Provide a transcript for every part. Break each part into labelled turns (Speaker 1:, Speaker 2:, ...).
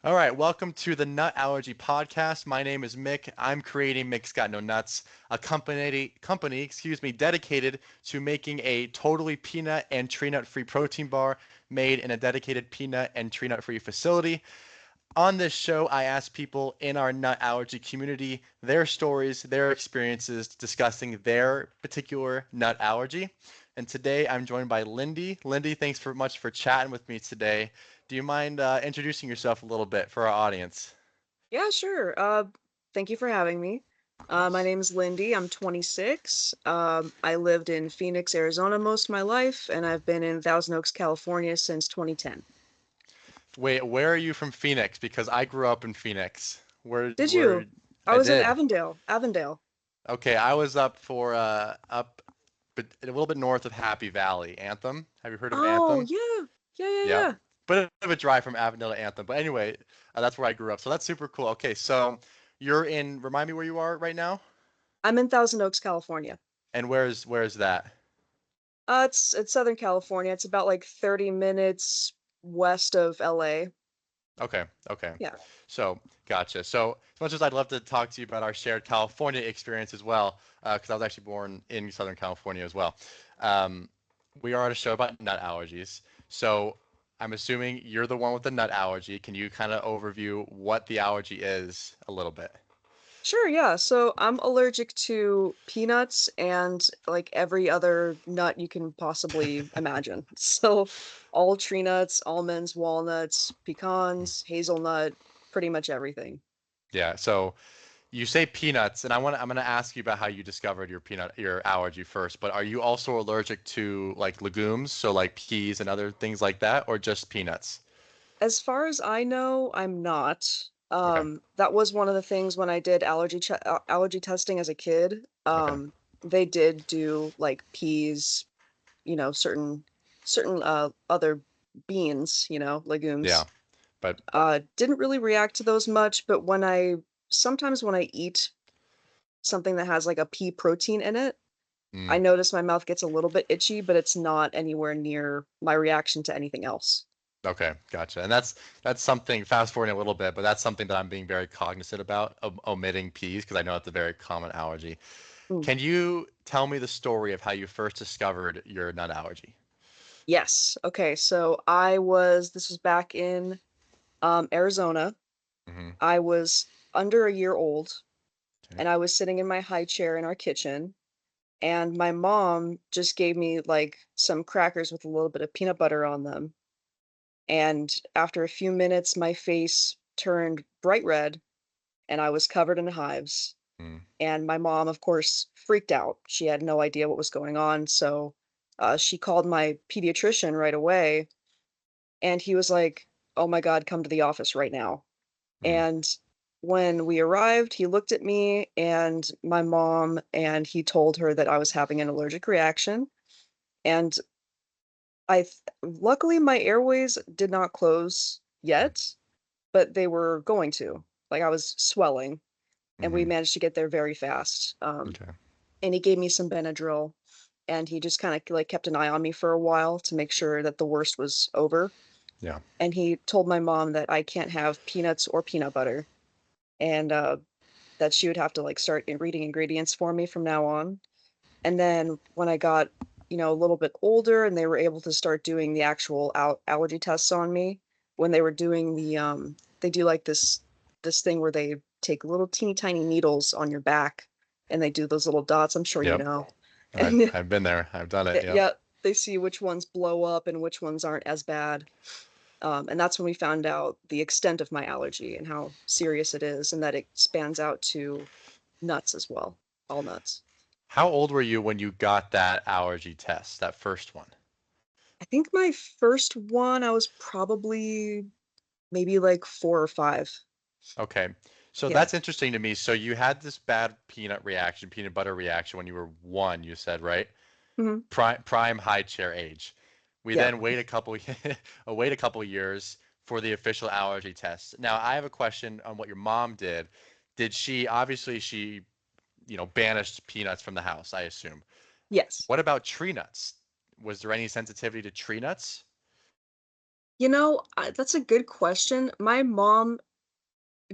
Speaker 1: All right, welcome to the Nut Allergy Podcast. My name is Mick. I'm creating Mick's Got No Nuts, a company, dedicated to making a totally peanut and tree nut free protein bar made in a dedicated peanut and tree nut free facility. On this show, I ask people in our nut allergy community their stories, their experiences discussing their particular nut allergy. And today I'm joined by Lindy. Lindy, thanks for much for chatting with me today. Do you mind introducing yourself a little bit for our audience?
Speaker 2: Yeah, sure. Thank you for having me. My name is Lindy. I'm 26. I lived in Phoenix, Arizona most of my life, and I've been in Thousand Oaks, California since 2010.
Speaker 1: Wait, where are you from Phoenix? Because I grew up in Phoenix.
Speaker 2: Did
Speaker 1: Where
Speaker 2: you? I
Speaker 1: I
Speaker 2: was in
Speaker 1: did.
Speaker 2: Avondale. Avondale.
Speaker 1: Okay, I was up for but a little bit north of Happy Valley. Anthem. Have you heard of
Speaker 2: Oh,
Speaker 1: Anthem?
Speaker 2: yeah. Yeah, yeah,
Speaker 1: Yep.
Speaker 2: yeah.
Speaker 1: But a bit of a drive from Avondale to Anthem. But anyway, that's where I grew up. So that's super cool. Okay, so you're in, remind me where you are right now?
Speaker 2: I'm in Thousand Oaks, California.
Speaker 1: And where's that?
Speaker 2: It's Southern California. It's about like 30 minutes west of LA.
Speaker 1: Okay, okay.
Speaker 2: Yeah.
Speaker 1: So, gotcha. So, as much as I'd love to talk to you about our shared California experience as well, because I was actually born in Southern California as well. Um, we are at a show about nut allergies. So, I'm assuming you're the one with the nut allergy. Can you kind of overview what the allergy is a little bit?
Speaker 2: Sure, yeah. So I'm allergic to peanuts and like every other nut you can possibly imagine. So all tree nuts, almonds, walnuts, pecans, hazelnut, pretty much everything.
Speaker 1: Yeah. So, you say peanuts, and I'm gonna ask you about how you discovered your allergy first, but are you also allergic to like legumes, so like peas and other things like that, or just peanuts?
Speaker 2: As far as I know, I'm not.
Speaker 1: Okay.
Speaker 2: That was one of the things when I did allergy testing as a kid.
Speaker 1: Okay.
Speaker 2: They did do like peas, certain other beans,
Speaker 1: Yeah.
Speaker 2: legumes.
Speaker 1: But
Speaker 2: Didn't really react to those much, but sometimes when I eat something that has like a pea protein in it, I
Speaker 1: mm,
Speaker 2: notice my mouth gets a little bit itchy, but it's not anywhere near my reaction to anything else.
Speaker 1: okay, gotcha. And that's something, fast forwarding a little bit, but that's something that I'm being very cognizant about, omitting peas, because I know it's a very common allergy.
Speaker 2: Mm.
Speaker 1: Can you tell me the story of how you first discovered your nut allergy?
Speaker 2: Yes. Okay. So this was back in Arizona.
Speaker 1: Hmm.
Speaker 2: I was under a year old
Speaker 1: Okay.
Speaker 2: and I was sitting in my high chair in our kitchen. And my mom just gave me like some crackers with a little bit of peanut butter on them. And after a few minutes, my face turned bright red and I was covered in hives.
Speaker 1: Mm,
Speaker 2: And my mom, of course, freaked out. She had no idea what was going on. So she called my pediatrician right away. And he was like, "Oh my God, come to the office right now."
Speaker 1: mm,
Speaker 2: And when we arrived, he looked at me and my mom, and he told her that I was having an allergic reaction. And luckily, my airways did not close
Speaker 1: mm,
Speaker 2: yet, but they were going to. Like I was swelling, and we
Speaker 1: mm-hmm.
Speaker 2: managed to get there very fast.
Speaker 1: Okay.
Speaker 2: And he gave me some Benadryl, and he just kind of like kept an eye on me for a while to make sure that the worst was over.
Speaker 1: Yeah.
Speaker 2: And he told my mom that I can't have peanuts or peanut butter, and that she would have to like start reading ingredients for me from now on. And then when I got, a little bit older and they were able to start doing the actual allergy tests on me, when they were doing they do like this thing where they take little teeny tiny needles on your back and they do those little dots. I'm sure you
Speaker 1: Yep.
Speaker 2: know.
Speaker 1: I've
Speaker 2: And
Speaker 1: I've been there. I've done it. Yep.
Speaker 2: yeah, they see which ones blow up and which ones aren't as bad. And that's when we found out the extent of my allergy and how serious it is, and that it spans out to nuts as well, all nuts.
Speaker 1: How old were you when you got that allergy test, that first one?
Speaker 2: I think my first one, I was probably maybe like 4 or 5.
Speaker 1: Okay. So
Speaker 2: Yeah.
Speaker 1: that's interesting to me. So you had this bad peanut butter reaction when you were one, you said, right?
Speaker 2: Mhm.
Speaker 1: Prime high chair age. We
Speaker 2: Yeah.
Speaker 1: then wait a couple wait a couple years for the official allergy test. Now, I have a question on what your mom did. Did she obviously banished peanuts from the house, I assume.
Speaker 2: Yes.
Speaker 1: What about tree nuts? Was there any sensitivity to tree nuts?
Speaker 2: That's a good question. My mom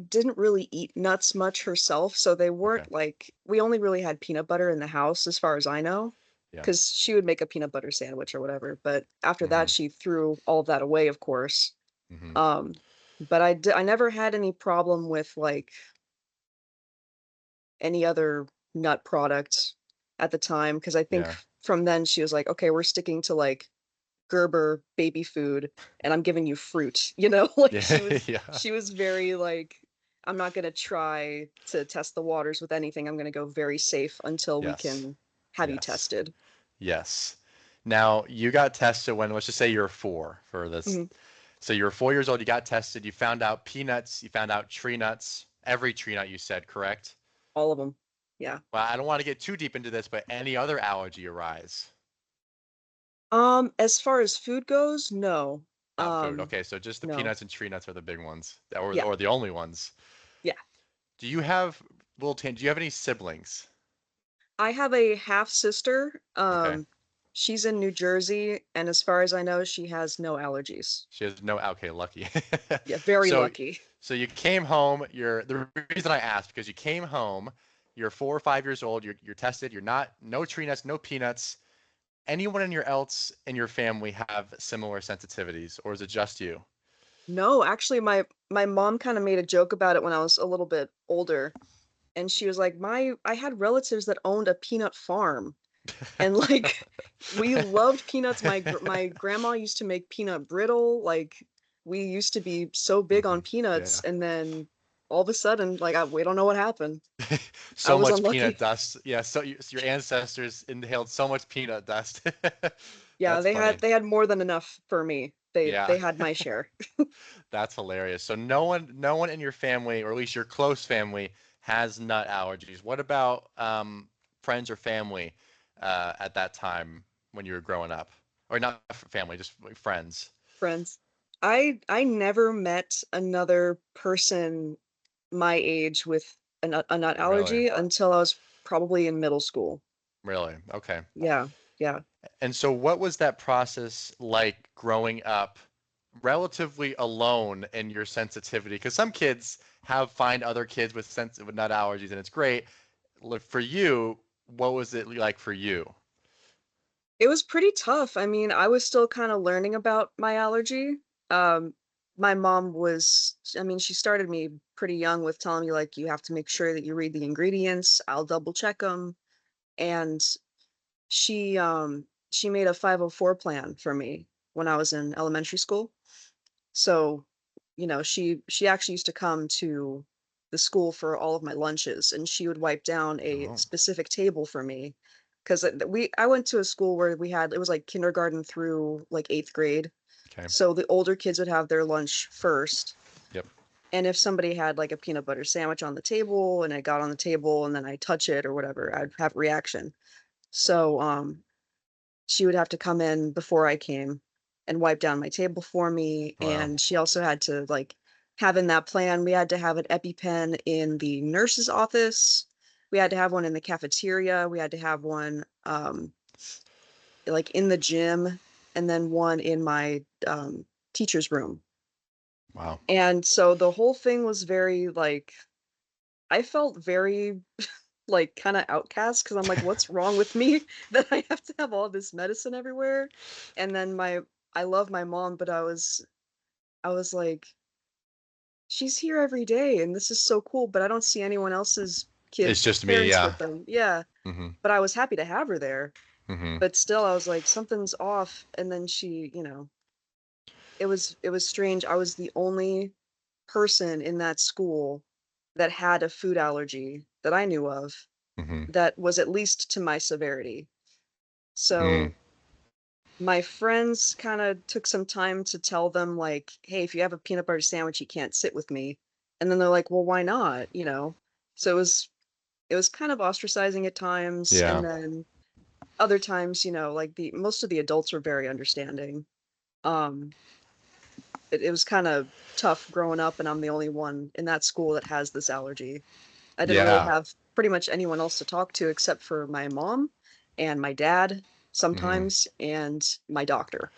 Speaker 2: didn't really eat nuts much herself, so they
Speaker 1: Okay.
Speaker 2: weren't like we only really had peanut butter in the house as far as I know,
Speaker 1: Yeah.
Speaker 2: because she would make a peanut butter sandwich or whatever, but after that,
Speaker 1: Mhm.
Speaker 2: she threw all of that away, of course.
Speaker 1: Mhm.
Speaker 2: Um, but I never had any problem with, like, any other nut product at the time, because I think
Speaker 1: Yeah.
Speaker 2: from then she was like, "Okay, we're sticking to, like, Gerber baby food, and I'm giving you fruit," Like,
Speaker 1: Yeah. Yeah.
Speaker 2: she was very, like, "I'm not gonna try to test the waters with anything, I'm gonna go very safe until we
Speaker 1: Yes.
Speaker 2: can have you
Speaker 1: Yes.
Speaker 2: tested."
Speaker 1: Yes. Now, you got tested when, let's just say you're 4 for this.
Speaker 2: Mhm.
Speaker 1: So you were 4 years old, you got tested, you found out peanuts, you found out tree nuts, every tree nut you said, correct?
Speaker 2: All of them. Yeah.
Speaker 1: Well, I don't want to get too deep into this, but any other allergy arise?
Speaker 2: As far as food goes, no.
Speaker 1: Not food.
Speaker 2: Um,
Speaker 1: Okay, so just the
Speaker 2: no.
Speaker 1: peanuts and tree nuts are the big ones, or
Speaker 2: Yeah,
Speaker 1: the only ones.
Speaker 2: yeah.
Speaker 1: Do you have do you have any siblings?
Speaker 2: I have a half sister,
Speaker 1: Okay.
Speaker 2: she's in New Jersey, and as far as I know, she has no allergies.
Speaker 1: She has no, okay, lucky.
Speaker 2: Yeah, very
Speaker 1: So
Speaker 2: lucky.
Speaker 1: so you came home, the reason I asked because you came home, you're 4 or 5 years old, you're tested, you're not, no tree nuts, no peanuts. Anyone in your else in your family have similar sensitivities, or is it just you?
Speaker 2: No, actually, my mom kinda made a joke about it when I was a little bit older, and she was like, "My I had relatives that owned a peanut farm." And, like, we loved peanuts. My grandma used to make peanut brittle, like, we used to be so big on
Speaker 1: Mhm.
Speaker 2: peanuts,
Speaker 1: Yeah.
Speaker 2: and then all of a sudden, like, we don't know what happened. I
Speaker 1: So
Speaker 2: was
Speaker 1: much peanut
Speaker 2: unlucky.
Speaker 1: dust. Yeah, so your ancestors inhaled so much peanut dust.
Speaker 2: Yeah,
Speaker 1: That's funny.
Speaker 2: they had more than enough for me.
Speaker 1: Yeah.
Speaker 2: They had my share.
Speaker 1: That's hilarious. So no one in your family, or at least your close family, has nut allergies. What about friends or family at that time when you were growing up? Or not family, just like friends.
Speaker 2: Friends. I never met another person my age with a nut
Speaker 1: Really?
Speaker 2: allergy until I was probably in middle school.
Speaker 1: Really? Okay.
Speaker 2: Yeah, yeah.
Speaker 1: And so what was that process like growing up relatively alone in your sensitivity? Because some kids find other kids with nut allergies and it's great. Like, for you, what was it like for you?
Speaker 2: It was pretty tough. I mean, I was still kinda learning about my allergy. Um, my mom was I mean, she started me pretty young with telling me, like, "You have to make sure that you read the ingredients, I'll double check them." And she made a 504 plan for me when I was in elementary school. So, she actually used to come to the school for all of my lunches, and she would wipe down a
Speaker 1: Oh,
Speaker 2: specific table for me, 'cause, I went to a school where we had it was, like, kindergarten through, like, 8th grade,
Speaker 1: okay.
Speaker 2: so the older kids would have their lunch first,
Speaker 1: Yep.
Speaker 2: and if somebody had, like, a peanut butter sandwich on the table, and it got on the table, and then I touch it or whatever, I'd have a reaction. So, she would have to come in before I came and wipe down my table for me,
Speaker 1: Wow.
Speaker 2: and she also had to, like, have in that plan, we had to have an EpiPen in the nurse's office, we had to have one in the cafeteria, we had to have one, like, in the gym, and then one in my, teacher's room.
Speaker 1: Wow.
Speaker 2: And so the whole thing was very, like I felt very, like, kinda outcast because 'cause I'm like, "What's wrong with me that I have to have all this medicine everywhere?" And then my I love my mom, but I was like, "She's here every day, and this is so cool, but I don't see anyone else's
Speaker 1: It's
Speaker 2: kids with
Speaker 1: just me,
Speaker 2: parents
Speaker 1: yeah.
Speaker 2: with them." Yeah,
Speaker 1: Mhm.
Speaker 2: but I was happy to have her there,
Speaker 1: Mhm.
Speaker 2: but still, I was like, "Something's off," and then it was strange. I was the only person in that school that had a food allergy that I knew of
Speaker 1: Mhm.
Speaker 2: that was at least to my severity.
Speaker 1: Mm.
Speaker 2: So my friends kinda took some time to tell them, like, "Hey, if you have a peanut butter sandwich, you can't sit with me." And then they're like, "Well, why not?" So it was kind of ostracizing at times, and
Speaker 1: Yeah.
Speaker 2: then other times, like, the most of the adults were very understanding. Um, it was kinda tough growing up, and I'm the only one in that school that has this allergy. I didn't really
Speaker 1: Yeah.
Speaker 2: have pretty much anyone else to talk to except for my mom and my dad
Speaker 1: Mhm.
Speaker 2: sometimes, and my doctor.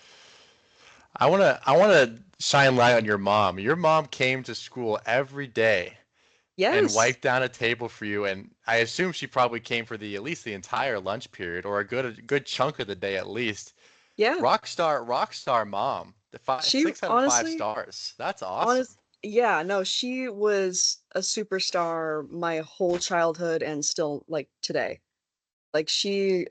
Speaker 1: I wanna shine light on your mom. Your mom came to school every day and
Speaker 2: Yes.
Speaker 1: wiped down a table for you, and I assume she probably came for the at least the entire lunch period or a good chunk of the day at least.
Speaker 2: Yeah.
Speaker 1: Rock star mom. The five,
Speaker 2: She
Speaker 1: 6 out of 5
Speaker 2: honestly,
Speaker 1: stars. That's awesome.
Speaker 2: honest, yeah, no, she was a superstar my whole childhood and still like today. Like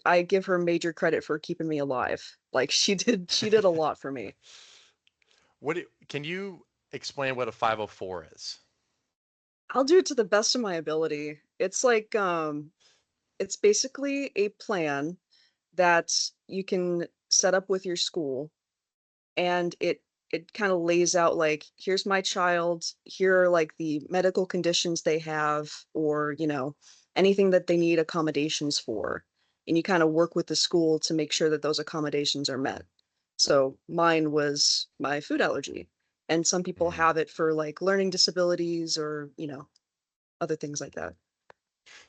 Speaker 2: I give her major credit for keeping me alive. Like she did a lot for me.
Speaker 1: Can you explain what a 504 is?
Speaker 2: I'll do it to the best of my ability. It's like it's basically a plan that you can set up with your school, and it kind of lays out like, here's my child, here are like the medical conditions they have, or anything that they need accommodations for, and you kind of work with the school to make sure that those accommodations are met. So mine was my food allergy, and some people
Speaker 1: Mhm.
Speaker 2: have it for like learning disabilities or other things like that.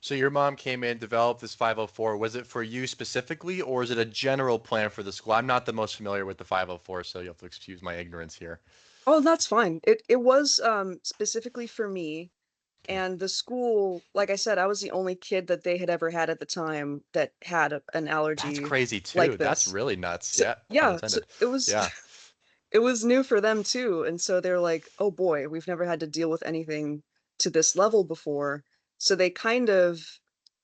Speaker 1: So your mom came in, developed this 504. Was it for you specifically, or is it a general plan for the school? I'm not the most familiar with the 504, so you'll have to excuse my ignorance here.
Speaker 2: Oh, that's fine. It was specifically for me.
Speaker 1: Okay.
Speaker 2: And the school, like I said, I was the only kid that they had ever had at the time that had an
Speaker 1: That's
Speaker 2: allergy
Speaker 1: crazy
Speaker 2: like
Speaker 1: too. That's
Speaker 2: this.
Speaker 1: really nuts.
Speaker 2: So
Speaker 1: Yeah, pun
Speaker 2: yeah, so
Speaker 1: intended.
Speaker 2: it was
Speaker 1: Yeah.
Speaker 2: it was new for them too. And so they're like, "Oh boy, we've never had to deal with anything to this level before." So they kind of,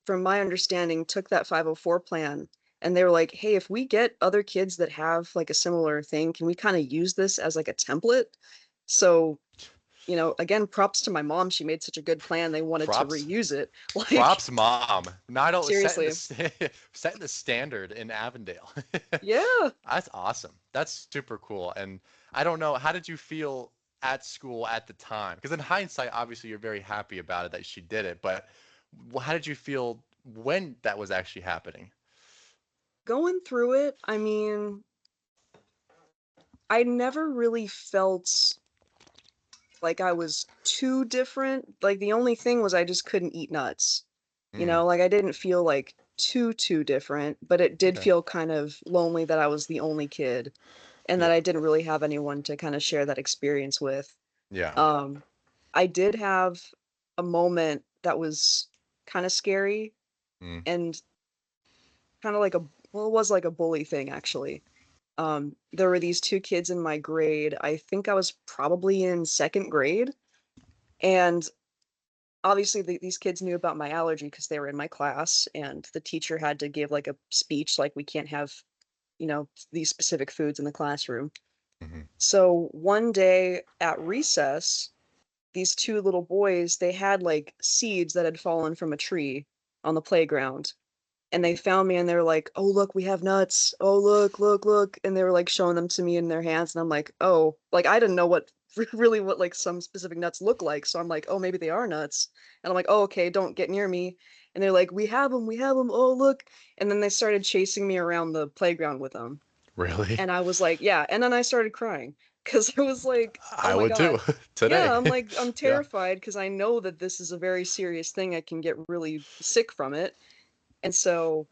Speaker 2: from my understanding, took that 504 plan and they were like, "Hey, if we get other kids that have like a similar thing, can we kind of use this as like a template?" So again, props to my mom. She made such a good plan. They wanted to
Speaker 1: Props.
Speaker 2: reuse it. Like,
Speaker 1: Props, mom. Not only setting the
Speaker 2: seriously.
Speaker 1: setting the standard in Avondale.
Speaker 2: Yeah.
Speaker 1: That's awesome. That's super cool. And I don't know, how did you feel at school at the time? Because in hindsight, obviously you're very happy about it that she did it, but how did you feel when that was actually happening?
Speaker 2: Going through it, I mean, I never really felt like I was too different. Like, the only thing was I just couldn't eat nuts.
Speaker 1: Mm,
Speaker 2: Like, I didn't feel like too different, but it did
Speaker 1: okay.
Speaker 2: feel kind of lonely that I was the only kid and that
Speaker 1: Yeah.
Speaker 2: I didn't really have anyone to kind of share that experience with.
Speaker 1: Yeah.
Speaker 2: Um, I did have a moment that was kind of scary
Speaker 1: Mm,
Speaker 2: and kind of like well, it was like a bully thing actually. There were these two kids in my grade. I think I was probably in second grade, and obviously these kids knew about my allergy because they were in my class, and the teacher had to give like a speech like we can't have these specific foods in the classroom.
Speaker 1: hmm.
Speaker 2: So one day at recess, these two little boys, they had like seeds that had fallen from a tree on the playground, and they found me and they were like, "Oh, look, we have nuts. Oh, look." And they were like showing them to me in their hands. And I'm like, "Oh," like I didn't know what really what like some specific nuts look like. So I'm like, "Oh, maybe they are nuts." And I'm like, "Oh, okay, don't get near me." And they're like, We have them. Oh, look." And then they started chasing me around the playground with them.
Speaker 1: Really?
Speaker 2: And I was like, "Yeah." And then I started crying because I was like, "Oh
Speaker 1: I
Speaker 2: my
Speaker 1: would too
Speaker 2: God."
Speaker 1: today.
Speaker 2: Yeah, I'm like, I'm
Speaker 1: Yeah.
Speaker 2: terrified because I know that this is a very serious thing. I can get really sick from it. And so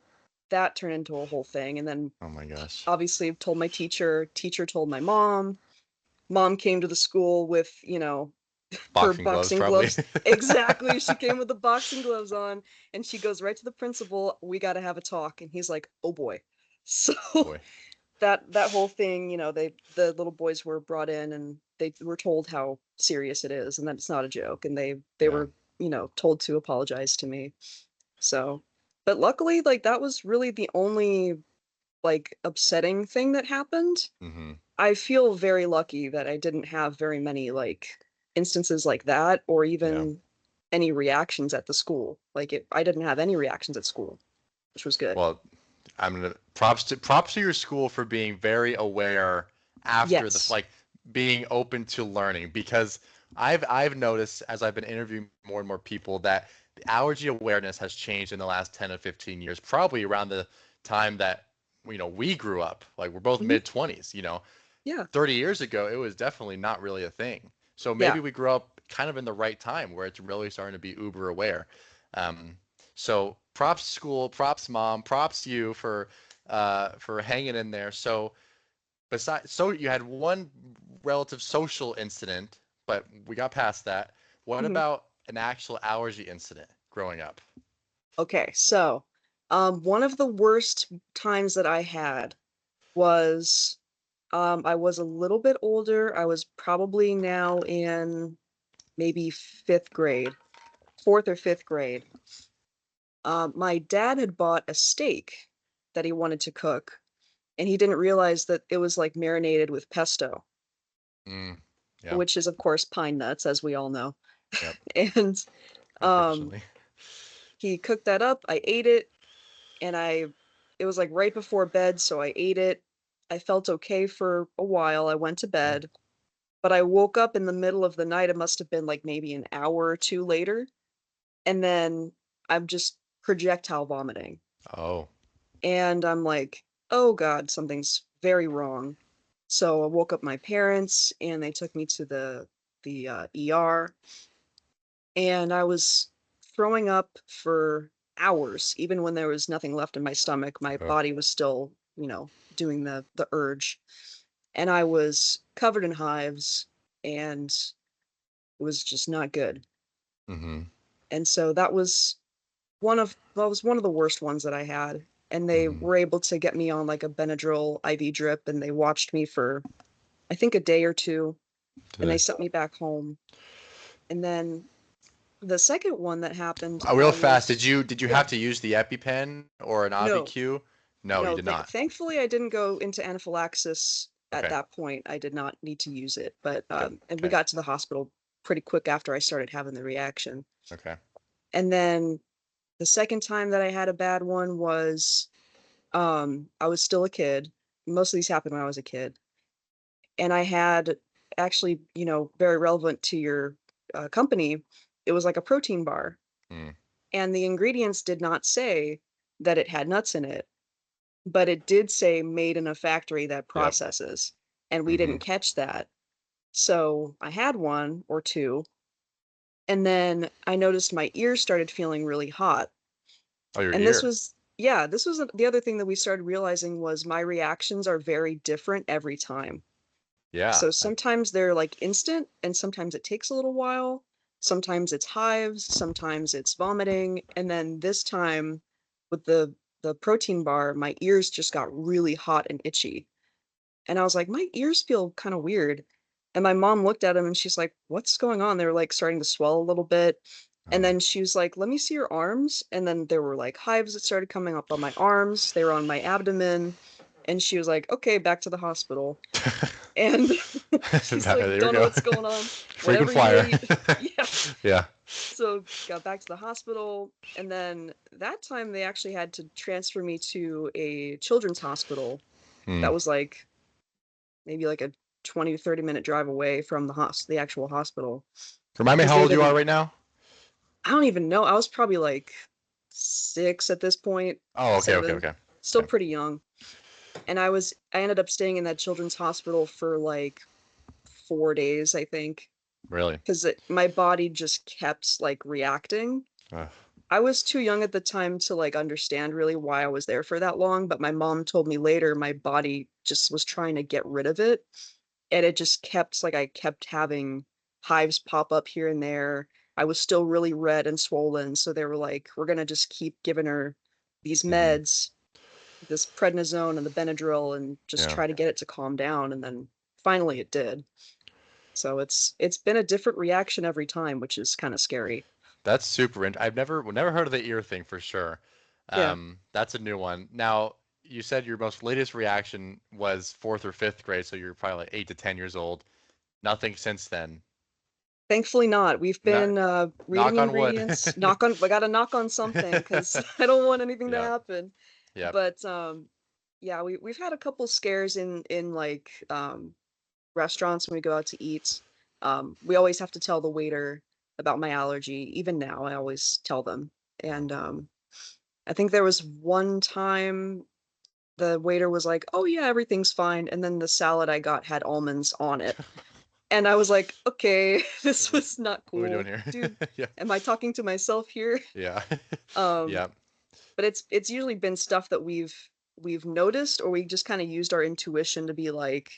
Speaker 2: that turned into a whole thing, and then
Speaker 1: Oh my gosh.
Speaker 2: obviously told my teacher told my mom came to the school with, her
Speaker 1: Boxing gloves,
Speaker 2: boxing
Speaker 1: probably.
Speaker 2: gloves. Exactly, she came with the boxing gloves on, and she goes right to the principal, "We gotta have a talk," and he's like, "Oh boy." So,
Speaker 1: Boy.
Speaker 2: that whole thing, the little boys were brought in, and they were told how serious it is, and that it's not a joke, and they
Speaker 1: Yeah.
Speaker 2: were, told to apologize to me. So, but luckily, like, that was really the only, like, upsetting thing that happened.
Speaker 1: Hmm.
Speaker 2: I feel very lucky that I didn't have very many, like, instances like that or
Speaker 1: Yeah.
Speaker 2: even any reactions at the school. Like, I didn't have any reactions at school, which was good.
Speaker 1: Well, I'm gonna props to your school for being very aware after the
Speaker 2: Yes.
Speaker 1: like being open to learning because I've noticed as I've been interviewing more and more people that the allergy awareness has changed in the last 10 to 15 years, probably around the time that we grew up. Like we're both
Speaker 2: Mhm.
Speaker 1: mid 20s,
Speaker 2: Yeah.
Speaker 1: 30 years ago it was definitely not really a thing. So
Speaker 2: Yeah.
Speaker 1: maybe we grew up kind of in the right time where it's really starting to be uber aware. Um, so props school, props mom, props you for hanging in there. So, besides, so you had one relative social incident, but we got past that. What
Speaker 2: Mhm.
Speaker 1: about an actual allergy incident growing up?
Speaker 2: Okay, so one of the worst times that I had was I was a little bit older. I was probably now in maybe fifth grade, fourth or fifth grade. My dad had bought a steak that he wanted to cook, and he didn't realize that it was like marinated with pesto,
Speaker 1: Mm, yeah.
Speaker 2: which is of course pine nuts, as we all know.
Speaker 1: Yep.
Speaker 2: And um,
Speaker 1: Unfortunately.
Speaker 2: he cooked that up. I ate it, and it was like right before bed, so I ate it. I felt okay for a while. I went to
Speaker 1: Yeah.
Speaker 2: bed, but I woke up in the middle of the night. It must have been like maybe an hour or two later, and then I'm just projectile vomiting.
Speaker 1: Oh.
Speaker 2: And I'm like, "Oh god, something's very wrong." So I woke up my parents and they took me to the ER, and I was throwing up for hours. Even when there was nothing left in my stomach, my
Speaker 1: Oh.
Speaker 2: body was still, doing the urge. And I was covered in hives and it was just not good.
Speaker 1: Mm-hmm.
Speaker 2: And so that was one of the worst ones that I had. And they
Speaker 1: Mm-hmm.
Speaker 2: were able to get me on like a Benadryl IV drip, and they watched me for I think a day or two, and they
Speaker 1: Today.
Speaker 2: sent me back home. And then the second one that happened,
Speaker 1: Real
Speaker 2: I
Speaker 1: fast,
Speaker 2: was
Speaker 1: did you
Speaker 2: yeah,
Speaker 1: have to use the EpiPen or an
Speaker 2: no,
Speaker 1: AviQ? No, you
Speaker 2: no,
Speaker 1: did not.
Speaker 2: thankfully I didn't go into anaphylaxis at
Speaker 1: Okay.
Speaker 2: that point. I did not need to use it, but
Speaker 1: Good.
Speaker 2: and we
Speaker 1: Okay.
Speaker 2: got to the hospital pretty quick after I started having the reaction.
Speaker 1: Okay.
Speaker 2: And then the second time that I had a bad one was I was still a kid. Most of these happened when I was a kid. And I had actually, very relevant to your company, it was like a protein bar.
Speaker 1: Mm.
Speaker 2: And the ingredients did not say that it had nuts in it, but it did say made in a factory that
Speaker 1: Yep.
Speaker 2: processes. And we
Speaker 1: Mm-hmm.
Speaker 2: didn't catch that. So I had one or two. And then I noticed my ears started feeling really hot.
Speaker 1: Oh, your
Speaker 2: And this
Speaker 1: ear.
Speaker 2: was, yeah, this was the other thing that we started realizing was my reactions are very different every time.
Speaker 1: Yeah.
Speaker 2: So sometimes they're like instant, and sometimes it takes a little while. Sometimes it's hives, sometimes it's vomiting, and then this time with the protein bar, my ears just got really hot and itchy. And I was like, "My ears feel kind of weird." And my mom looked at them and she's like, "What's going on?" They were like starting to swell a little bit. And
Speaker 1: Oh.
Speaker 2: then she was like, "Let me see your arms." And then there were like hives that started coming up on my arms. They were on my abdomen. And she was like, "Okay, back to the hospital." And she's like,
Speaker 1: There we
Speaker 2: "Don't know
Speaker 1: go.
Speaker 2: what's going on.
Speaker 1: Frequent
Speaker 2: Whatever you
Speaker 1: flyer.
Speaker 2: ate." Yeah.
Speaker 1: Yeah.
Speaker 2: So got back to the hospital, and then that time they actually had to transfer me to a children's hospital
Speaker 1: Hmm.
Speaker 2: that was like maybe like a 20 to 30-minute drive away from the actual hospital
Speaker 1: Remind me
Speaker 2: because
Speaker 1: how
Speaker 2: they
Speaker 1: old you are
Speaker 2: didn't
Speaker 1: right now?
Speaker 2: I don't even know. I was probably like 6 at this point,
Speaker 1: Oh, okay, okay,
Speaker 2: 7,
Speaker 1: okay.
Speaker 2: still
Speaker 1: Okay.
Speaker 2: pretty young. And I ended up staying in that children's hospital for like 4 days, I think.
Speaker 1: Really?
Speaker 2: 'Cause my body just kept, like, reacting.
Speaker 1: Ugh.
Speaker 2: I was too young at the time to, like, understand really why I was there for that long, but my mom told me later my body just was trying to get rid of it, and it just kept I kept having hives pop up here and there. I was still really red and swollen, so they were like, "We're gonna just keep giving her these
Speaker 1: Hmm.
Speaker 2: meds, this prednisone and the Benadryl, and just
Speaker 1: Yeah.
Speaker 2: try to get it to calm down," and then finally it did. So it's been a different reaction every time, which is kinda scary.
Speaker 1: That's super I've never heard of the ear thing for sure.
Speaker 2: Yeah.
Speaker 1: That's a new one. Now, you said your most latest reaction was fourth or fifth grade, so you're probably like 8 to 10 years old. Nothing since then.
Speaker 2: Thankfully not. We've
Speaker 1: Not,
Speaker 2: been, reading
Speaker 1: knock on wood.
Speaker 2: ingredients, knock on I gotta knock on something because I don't want anything to
Speaker 1: Yeah.
Speaker 2: happen.
Speaker 1: Yep.
Speaker 2: But, yeah, we've had a couple scares in, like, restaurants when we go out to eat. We always have to tell the waiter about my allergy. Even now, I always tell them. And, I think there was one time the waiter was like, "Oh, yeah, everything's fine," and then the salad I got had almonds on it. And I was like, "Okay, this
Speaker 1: What
Speaker 2: was not
Speaker 1: are we doing
Speaker 2: cool.
Speaker 1: here?
Speaker 2: Dude,
Speaker 1: Yeah.
Speaker 2: am I talking to myself here?"
Speaker 1: Yeah.
Speaker 2: Um,
Speaker 1: Yeah.
Speaker 2: but it's usually been stuff that we've we've noticed, or we just kind of used our intuition to be like,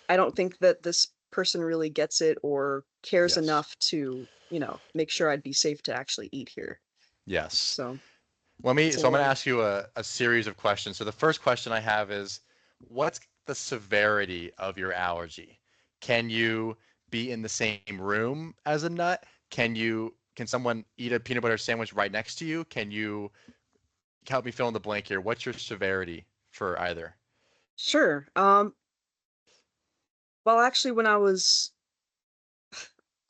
Speaker 2: I don't think that this person really gets it or cares
Speaker 1: Yes.
Speaker 2: enough to, make sure I'd be safe to actually eat here.
Speaker 1: Yes.
Speaker 2: So
Speaker 1: So I'm going to
Speaker 2: so
Speaker 1: ask you a series of questions. So the first question I have is, what's the severity of your allergy? Can you be in the same room as a nut? Can someone eat a peanut butter sandwich right next to you? Can you help me fill in the blank here? What's your severity for either?
Speaker 2: sure. Well, actually, when I was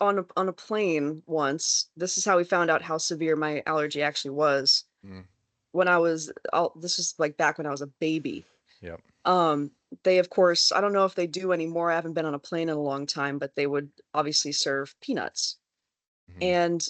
Speaker 2: on a plane once, this is how we found out how severe my allergy actually was.
Speaker 1: Mm,
Speaker 2: When I was, this was like back when I was a baby.
Speaker 1: yep.
Speaker 2: Um, they of course, I don't know if they do anymore. I haven't been on a plane in a long time, but they would obviously serve peanuts.
Speaker 1: Hmm.
Speaker 2: And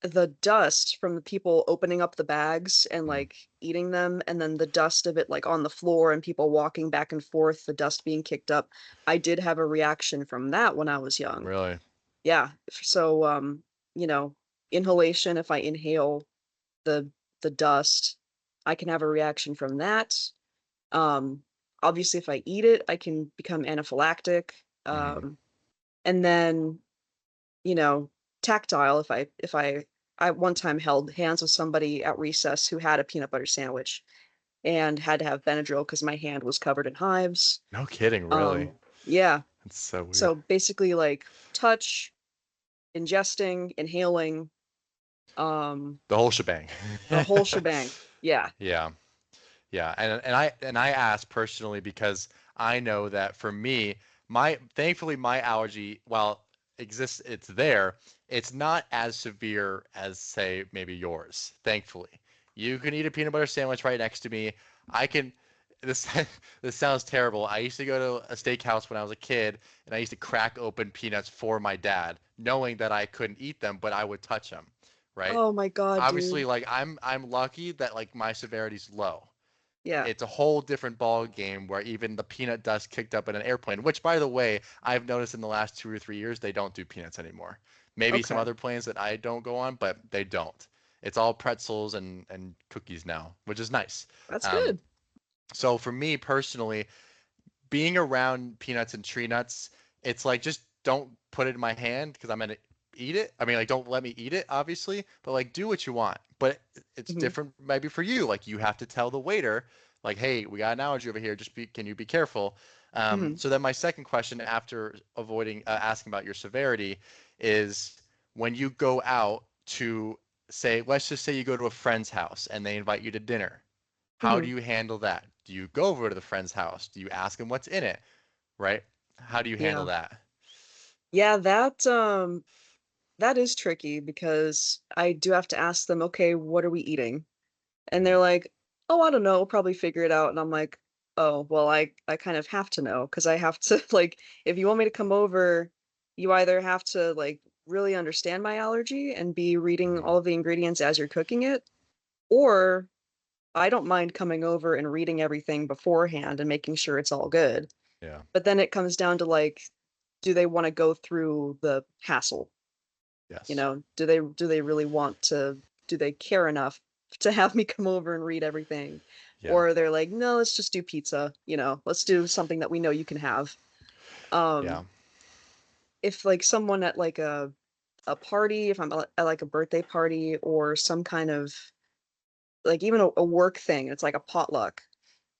Speaker 2: the dust from the people opening up the bags and
Speaker 1: Mm,
Speaker 2: like eating them, and then the dust of it like on the floor and people walking back and forth, the dust being kicked up. I did have a reaction from that when I was young.
Speaker 1: really?
Speaker 2: Yeah. So you know, inhalation, if I inhale the dust, I can have a reaction from that. Um, Obviously, if I eat it, I can become anaphylactic.
Speaker 1: Hmm.
Speaker 2: And then, you know, tactile. If I one time held hands with somebody at recess who had a peanut butter sandwich and had to have Benadryl because my hand was covered in hives.
Speaker 1: No kidding, really?
Speaker 2: Um, yeah.
Speaker 1: That's so weird.
Speaker 2: So basically, like touch, ingesting, inhaling, um,
Speaker 1: The whole shebang.
Speaker 2: the whole shebang. Yeah.
Speaker 1: Yeah. Yeah, and I ask personally because I know that for me, my thankfully my allergy, while exists, it's there. It's not as severe as say maybe yours. Thankfully, you can eat a peanut butter sandwich right next to me. I can. This this sounds terrible. I used to go to a steakhouse when I was a kid, and I used to crack open peanuts for my dad, knowing that I couldn't eat them, but I would touch them, right?
Speaker 2: Oh my God,
Speaker 1: Obviously,
Speaker 2: dude.
Speaker 1: like I'm lucky that like my severity's low.
Speaker 2: Yeah.
Speaker 1: It's a whole different ball game where even the peanut dust kicked up in an airplane, which by the way, I've noticed in the last 2 or 3 years they don't do peanuts anymore. Maybe some
Speaker 2: Okay.
Speaker 1: other planes that I don't go on, but they don't. It's all pretzels and cookies now, which is nice.
Speaker 2: That's
Speaker 1: Um,
Speaker 2: good.
Speaker 1: so for me personally, being around peanuts and tree nuts, it's like just don't put it in my hand because I'm gonna eat it. I mean, like don't let me eat it, obviously, but like do what you want. But it's
Speaker 2: Hmm.
Speaker 1: different maybe for you. Like you have to tell the waiter, like, hey, we got an allergy over here. Can you be careful?
Speaker 2: Hmm.
Speaker 1: So then my second question after avoiding asking about your severity is when you go out to say, let's just say you go to a friend's house and they invite you to dinner. How do
Speaker 2: Hmm.
Speaker 1: you handle that? Do you go over to the friend's house? Do you ask them what's in it? Right? How do you handle
Speaker 2: Yeah.
Speaker 1: that?
Speaker 2: Yeah, that is tricky because I do have to ask them, okay, what are we eating? And they're
Speaker 1: Mhm.
Speaker 2: like, oh, I don't know, we'll probably figure it out. And I'm like, oh, well, I kind of have to know because I have to like, if you want me to come over, you either have to like really understand my allergy and be reading
Speaker 1: Mhm.
Speaker 2: all of the ingredients as you're cooking it, or I don't mind coming over and reading everything beforehand and making sure it's all good.
Speaker 1: Yeah.
Speaker 2: But then it comes down to like, do they want to go through the hassle?
Speaker 1: Yes.
Speaker 2: Do they really want to, do they care enough to have me come over and read everything?
Speaker 1: Yeah.
Speaker 2: Or they're like, "No, let's just do pizza, let's do something that we know you can have."
Speaker 1: Yeah.
Speaker 2: Um, if like someone at like a party, if I'm at like a birthday party or some kind of like even a work thing, it's like a potluck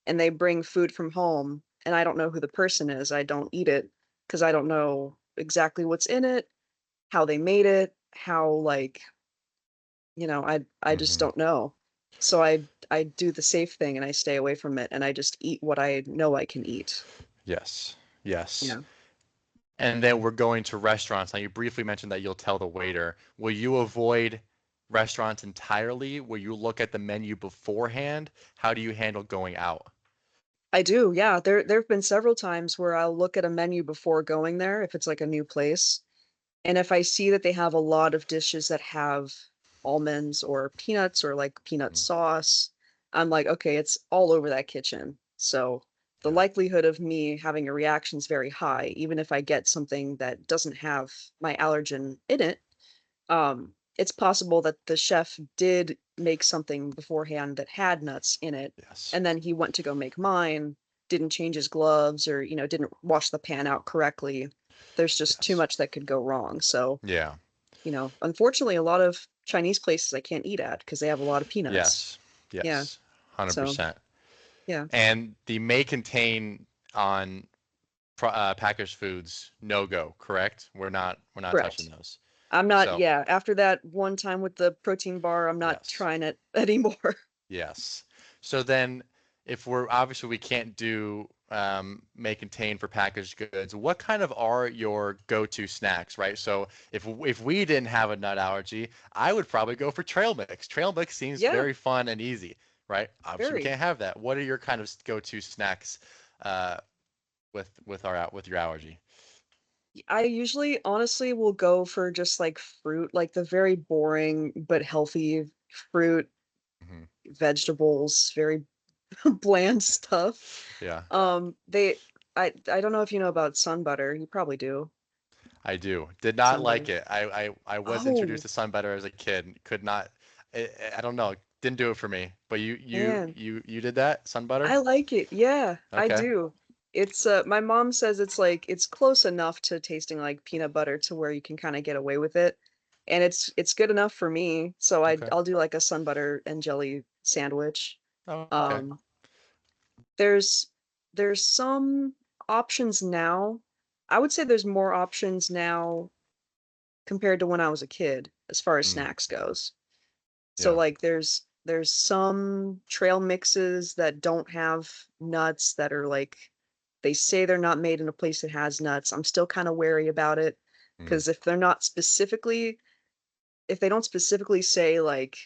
Speaker 2: and they bring food from home and I don't know who the person is, I don't eat it because I don't know exactly what's in it, how they made it, how like I just
Speaker 1: Mhm.
Speaker 2: don't know. So I do the safe thing and I stay away from it and I just eat what I know I can eat.
Speaker 1: Yes. Yes.
Speaker 2: Yeah.
Speaker 1: And then we're going to restaurants. Now, you briefly mentioned that you'll tell the waiter. Will you avoid restaurants entirely? Will you look at the menu beforehand? How do you handle going out?
Speaker 2: I do. Yeah. There've been several times where I'll look at a menu before going there if it's like a new place. And if I see that they have a lot of dishes that have almonds or peanuts or like peanut
Speaker 1: Mm,
Speaker 2: sauce, I'm like, okay, it's all over that kitchen. So the
Speaker 1: yeah.
Speaker 2: likelihood of me having a reaction is very high, even if I get something that doesn't have my allergen in it. It's possible that the chef did make something beforehand that had nuts in it,
Speaker 1: Yes.
Speaker 2: and then he went to go make mine, didn't change his gloves, or didn't wash the pan out correctly. There's just too
Speaker 1: Yes.
Speaker 2: much that could go wrong. So,
Speaker 1: Yeah.
Speaker 2: unfortunately, a lot of Chinese places I can't eat at because they have a lot of peanuts.
Speaker 1: Yes.
Speaker 2: Yeah.
Speaker 1: Yes.
Speaker 2: So,
Speaker 1: 100%.
Speaker 2: yeah.
Speaker 1: And the may contain on packaged foods, no go, correct? We're not touching
Speaker 2: Correct.
Speaker 1: those.
Speaker 2: I'm not,
Speaker 1: So,
Speaker 2: yeah, after that one time with the protein bar, I'm not
Speaker 1: yes.
Speaker 2: trying it anymore.
Speaker 1: Yes. So then, if we're obviously we can't do may contain for packaged goods, what kind of are your go-to snacks, right? So if we didn't have a nut allergy, I would probably go for trail mix. Trail mix seems
Speaker 2: Yeah,
Speaker 1: very fun and easy, right? Obviously, we
Speaker 2: very.
Speaker 1: can't have that. What are your kind of go-to snacks uh, with your allergy?
Speaker 2: I usually honestly will go for just like fruit, like the very boring but healthy fruit,
Speaker 1: Hmm.
Speaker 2: vegetables, very bland stuff.
Speaker 1: Yeah,
Speaker 2: They I don't know if you know about sun butter. You probably do.
Speaker 1: I do. Did not
Speaker 2: Sun butter.
Speaker 1: like it. I was introduced
Speaker 2: Oh,
Speaker 1: to sun butter as a kid. Could not. I don't know. Didn't do it for me. But
Speaker 2: man.
Speaker 1: you did that sun butter?
Speaker 2: I like it. Yeah, I
Speaker 1: Okay.
Speaker 2: do. It's my mom says it's close enough to tasting like peanut butter to where you can kind of get away with it. And it's good enough for me. So
Speaker 1: Okay.
Speaker 2: I'll do like a sun butter and jelly sandwich.
Speaker 1: Oh, okay.
Speaker 2: Um there's there's some options now. I would say there's more options now compared to when I was a kid as far as
Speaker 1: Mm,
Speaker 2: snacks goes. So
Speaker 1: yeah.
Speaker 2: like there's some trail mixes that don't have nuts that are like they say they're not made in a place that has nuts. I'm still kind of wary about it
Speaker 1: Mm,
Speaker 2: because if they don't specifically say like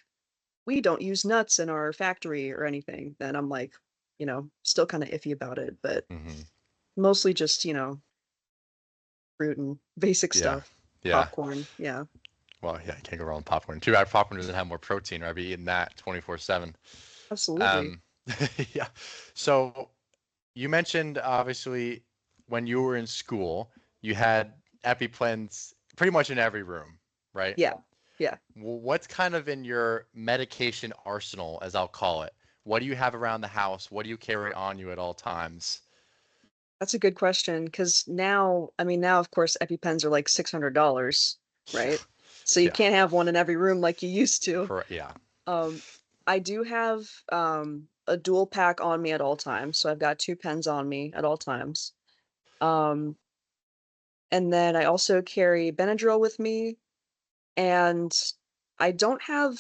Speaker 2: we don't use nuts in our factory or anything, then I'm like, still kind of iffy about it, but
Speaker 1: hmm.
Speaker 2: mostly just, fruit and basic
Speaker 1: Yeah.
Speaker 2: stuff.
Speaker 1: Yeah.
Speaker 2: Popcorn, yeah.
Speaker 1: Well, yeah, you can't go wrong with popcorn. Too bad popcorn doesn't have more protein, or I'd be eating that 24/7.
Speaker 2: Absolutely.
Speaker 1: Um, yeah. So you mentioned obviously when you were in school, you had EpiPens pretty much in every room, right?
Speaker 2: Yeah. Yeah.
Speaker 1: What's kind of in your medication arsenal, as I'll call it? What do you have around the house? What do you carry on you at all times?
Speaker 2: That's a good question because now, of course, EpiPens are like $600,
Speaker 1: Yeah,
Speaker 2: right? So you
Speaker 1: yeah,
Speaker 2: can't have one in every room like you used to.
Speaker 1: correct. Yeah,
Speaker 2: Um, I do have a dual pack on me at all times, so I've got two pens on me at all times. Um, and then I also carry Benadryl with me, and I don't have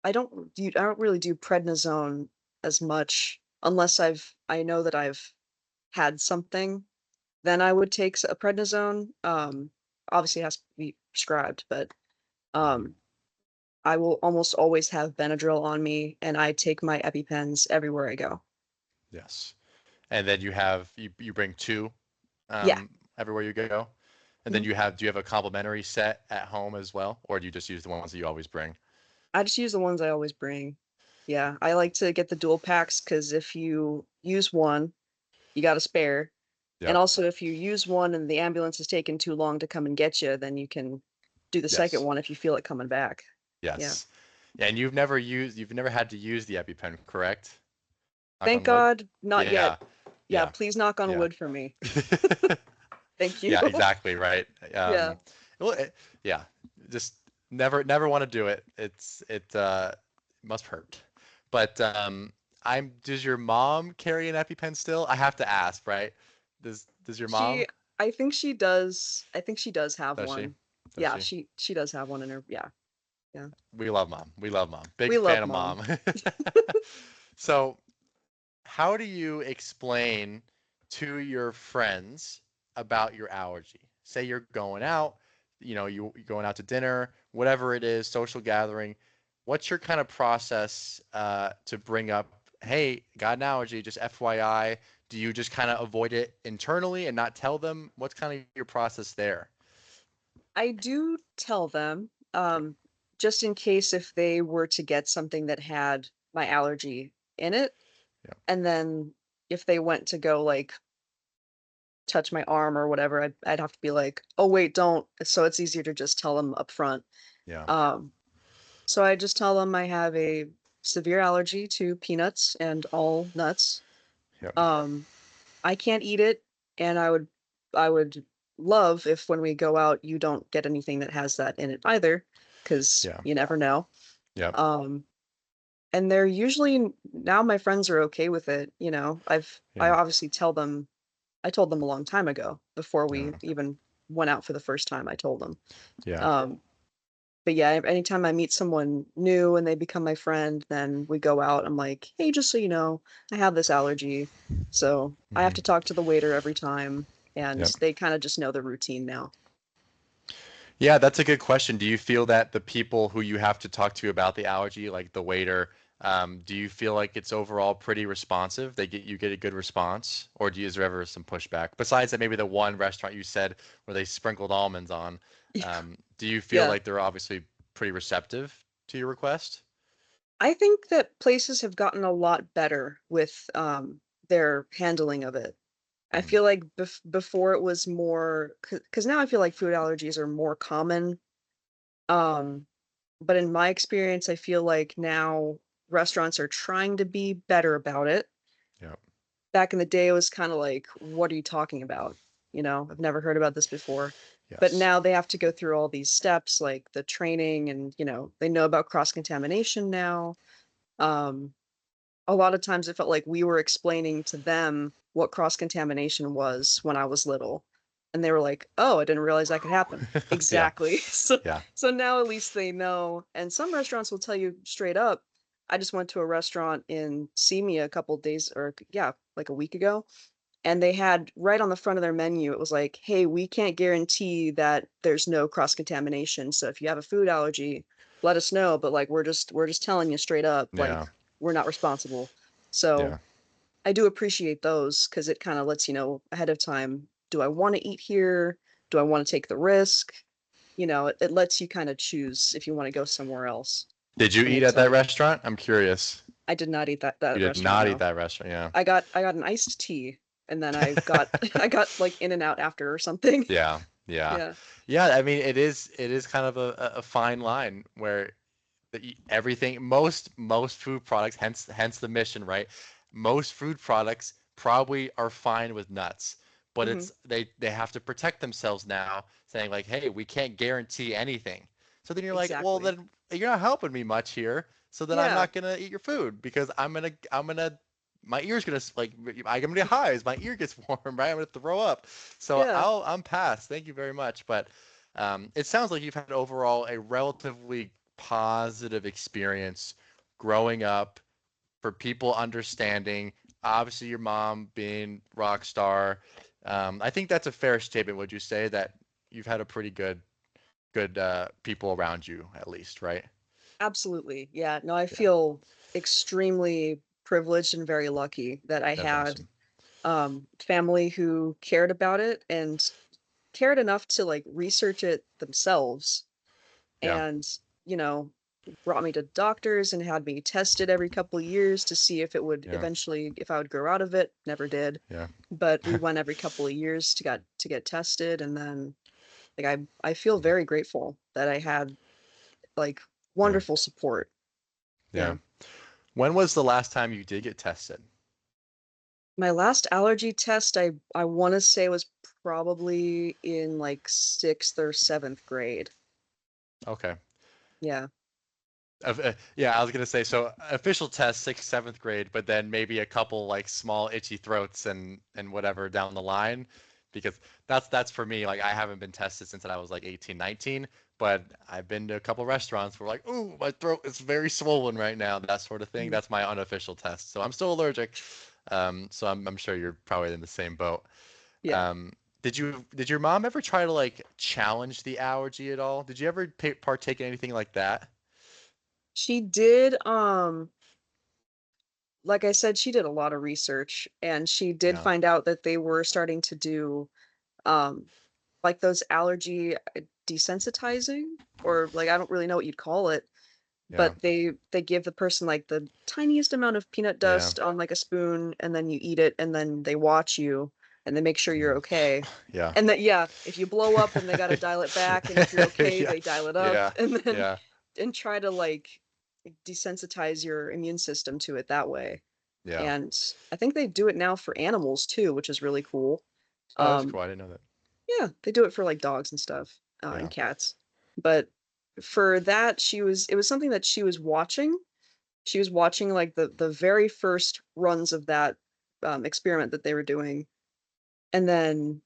Speaker 2: I don't really do prednisone as much unless I know that I've had something. Then I would take a prednisone. Obviously, it has to be prescribed, but
Speaker 1: hmm,
Speaker 2: um, I will almost always have Benadryl on me, and I take my EpiPens everywhere I go.
Speaker 1: yes. And then you bring two
Speaker 2: Yeah.
Speaker 1: everywhere you go, and then
Speaker 2: Mhm.
Speaker 1: do you have a complimentary set at home as well, or do you just use the ones that you always bring?
Speaker 2: I just use the ones I always bring. Yeah, I like to get the dual packs because if you use one, you got a spare. And
Speaker 1: Yep.
Speaker 2: also, if you use one and the ambulance is taking too long to come and get you, then you can do the second
Speaker 1: Yes.
Speaker 2: one if you feel it coming back. Yeah.
Speaker 1: Yes. Yeah, and you've never had to use the EpiPen, correct? Knock
Speaker 2: Thank
Speaker 1: on wood.
Speaker 2: God, not yet.
Speaker 1: Yeah.
Speaker 2: Yeah,
Speaker 1: Yeah.
Speaker 2: please knock on
Speaker 1: Yeah.
Speaker 2: wood for me. Thank you.
Speaker 1: Yeah, exactly right.
Speaker 2: Yeah.
Speaker 1: Well, yeah, just never want to do it. It must hurt. But does your mom carry an EpiPen still? I have to ask, right? Does your mom?
Speaker 2: She I think she does have
Speaker 1: Does she?
Speaker 2: one.
Speaker 1: Does
Speaker 2: Yeah,
Speaker 1: she?
Speaker 2: she does have one in her, yeah. Yeah.
Speaker 1: We love mom. We love mom. Big
Speaker 2: We
Speaker 1: fan
Speaker 2: love
Speaker 1: of
Speaker 2: mom.
Speaker 1: mom. So, how do you explain to your friends about your allergy? Say you're going out, you're going out to dinner, whatever it is, social gathering. What's your kind of process to bring up, hey, got an allergy, just FYI? Do you just kind of avoid it internally and not tell them? What's kind of your process there?
Speaker 2: I do tell them, just in case if they were to get something that had my allergy in it,
Speaker 1: Yeah,
Speaker 2: and then if they went to go like touch my arm or whatever, I'd have to be like, oh wait, don't. So it's easier to just tell them up front.
Speaker 1: yeah,
Speaker 2: Um, So I just tell them I have a severe allergy to peanuts and all nuts.
Speaker 1: Yep.
Speaker 2: Um, I can't eat it, and I would love if when we go out you don't get anything that has that in it either, because
Speaker 1: Yeah.
Speaker 2: you never know.
Speaker 1: Yep.
Speaker 2: Um, and they're usually now my friends are okay with it, you know. I
Speaker 1: Yeah.
Speaker 2: obviously tell them I told them a long time ago before we
Speaker 1: Yeah.
Speaker 2: even went out for the first time. I told them.
Speaker 1: Yeah.
Speaker 2: Um, but yeah, anytime I meet someone new and they become my friend, then we go out. I'm like, hey, just so you know, I have this allergy. So I have
Speaker 1: Hmm.
Speaker 2: to talk to the waiter every time. And
Speaker 1: Yep.
Speaker 2: they kind of just know the routine now.
Speaker 1: Yeah, that's a good question. Do you feel that the people who you have to talk to about the allergy, like the waiter, do you feel like it's overall pretty responsive? You get a good response, or is there ever some pushback? Besides that, maybe the one restaurant you said where they sprinkled almonds on, do you feel
Speaker 2: Yeah.
Speaker 1: like they're obviously pretty receptive to your request?
Speaker 2: I think that places have gotten a lot better with their handling of it. I
Speaker 1: Mm,
Speaker 2: feel like before it was more, because now I feel like food allergies are more common. Um, but in my experience, I feel like now restaurants are trying to be better about it.
Speaker 1: yeah.
Speaker 2: Back in the day, it was kind of like, what are you talking about? You know, I've never heard about this before. But
Speaker 1: Yes.
Speaker 2: now they have to go through all these steps, like the training, and, you know, they know about cross-contamination now. Um, a lot of times it felt like we were explaining to them what cross-contamination was when I was little. And they were like, "Oh, I didn't realize that could happen."
Speaker 1: Yeah.
Speaker 2: Exactly. So
Speaker 1: Yeah.
Speaker 2: so now at least they know. And some restaurants will tell you straight up. I just went to a restaurant in Simi a couple days or yeah, like a week ago, and they had right on the front of their menu, it was like, "Hey, we can't guarantee that there's no cross-contamination. So if you have a food allergy, let us know, but like we're just telling you straight up, like
Speaker 1: Yeah.
Speaker 2: we're not responsible." So
Speaker 1: Yeah.
Speaker 2: I do appreciate those because it kind of lets you know ahead of time, do I want to eat here? Do I want to take the risk? You know, it lets you kind of choose if you want to go somewhere else
Speaker 1: Did you
Speaker 2: when they
Speaker 1: eat at
Speaker 2: tell
Speaker 1: that
Speaker 2: you.
Speaker 1: restaurant? I'm curious.
Speaker 2: I did not eat
Speaker 1: You
Speaker 2: that
Speaker 1: did
Speaker 2: restaurant,
Speaker 1: not eat
Speaker 2: no.
Speaker 1: that restaurant, yeah.
Speaker 2: I got an iced tea and then I got I got like in and out after or something.
Speaker 1: Yeah, yeah,
Speaker 2: Yeah.
Speaker 1: yeah. I mean, it is kind of a fine line where everything most food products, hence the mission, right? Most food products probably are fine with nuts, but
Speaker 2: Hmm.
Speaker 1: they have to protect themselves now, saying like, hey, we can't guarantee anything. So then you're like, well,
Speaker 2: Exactly.
Speaker 1: then you're not helping me much here. So then I'm
Speaker 2: Yeah.
Speaker 1: not gonna eat your food because I'm gonna my ear's gonna like I'm gonna get hives. My ear gets warm, right? I'm gonna throw up. So
Speaker 2: Yeah.
Speaker 1: I'm past. Thank you very much. But it sounds like you've had overall a relatively positive experience growing up for people understanding. Obviously, your mom being rock star. I think that's a fair statement. Would you say that you've had a pretty good people around you at least, right?
Speaker 2: Absolutely. Yeah. No, I
Speaker 1: Yeah,
Speaker 2: feel extremely privileged and very lucky that I
Speaker 1: that's
Speaker 2: had
Speaker 1: awesome.
Speaker 2: family who cared about it and cared enough to like research it themselves
Speaker 1: Yeah,
Speaker 2: and, you know, brought me to doctors and had me tested every couple of years to see if it would
Speaker 1: yeah,
Speaker 2: eventually if I would grow out of it. Never did.
Speaker 1: yeah,
Speaker 2: But we went every couple of years to get tested and then like I feel very grateful that I had like
Speaker 1: yeah,
Speaker 2: wonderful support.
Speaker 1: yeah.
Speaker 2: Yeah.
Speaker 1: When was the last time you did get tested?
Speaker 2: My last allergy test I want to say was probably in like 6th or 7th grade.
Speaker 1: Okay.
Speaker 2: Yeah.
Speaker 1: Yeah, I was gonna say so official test sixth, seventh grade, but then maybe a couple like small itchy throats and whatever down the line, because that's for me. Like I haven't been tested since I was like 18, 19, but I've been to a couple restaurants where like, ooh, my throat is very swollen right now, that sort of thing.
Speaker 2: Mhm.
Speaker 1: That's my unofficial test. So I'm still allergic. So I'm sure you're probably in the same boat.
Speaker 2: Yeah.
Speaker 1: Um, did your mom ever try to like challenge the allergy at all? Did you ever partake in anything like that?
Speaker 2: She did like I said, she did a lot of research and she did
Speaker 1: Yeah,
Speaker 2: find out that they were starting to do um like those allergy desensitizing or like I don't really know what you'd call it,
Speaker 1: yeah,
Speaker 2: but they give the person like the tiniest amount of peanut
Speaker 1: yeah.
Speaker 2: dust on like a spoon and then you eat it and then they watch you and they make sure you're
Speaker 1: Mm.
Speaker 2: okay.
Speaker 1: Yeah.
Speaker 2: And that yeah, if you blow up then they got to dial it back and if you're okay,
Speaker 1: Yeah.
Speaker 2: they dial it up
Speaker 1: Yeah.
Speaker 2: and then
Speaker 1: Yeah.
Speaker 2: and try to like desensitize your immune system to it that way.
Speaker 1: Yeah.
Speaker 2: And I think they do it now for animals too, which is really cool.
Speaker 1: Oh, that's
Speaker 2: Um,
Speaker 1: cool. I didn't know that.
Speaker 2: yeah, they do it for like dogs and stuff, and
Speaker 1: Yeah.
Speaker 2: cats. But for that, it was something that she was watching. She was watching like the very first runs of that experiment that they were doing, and then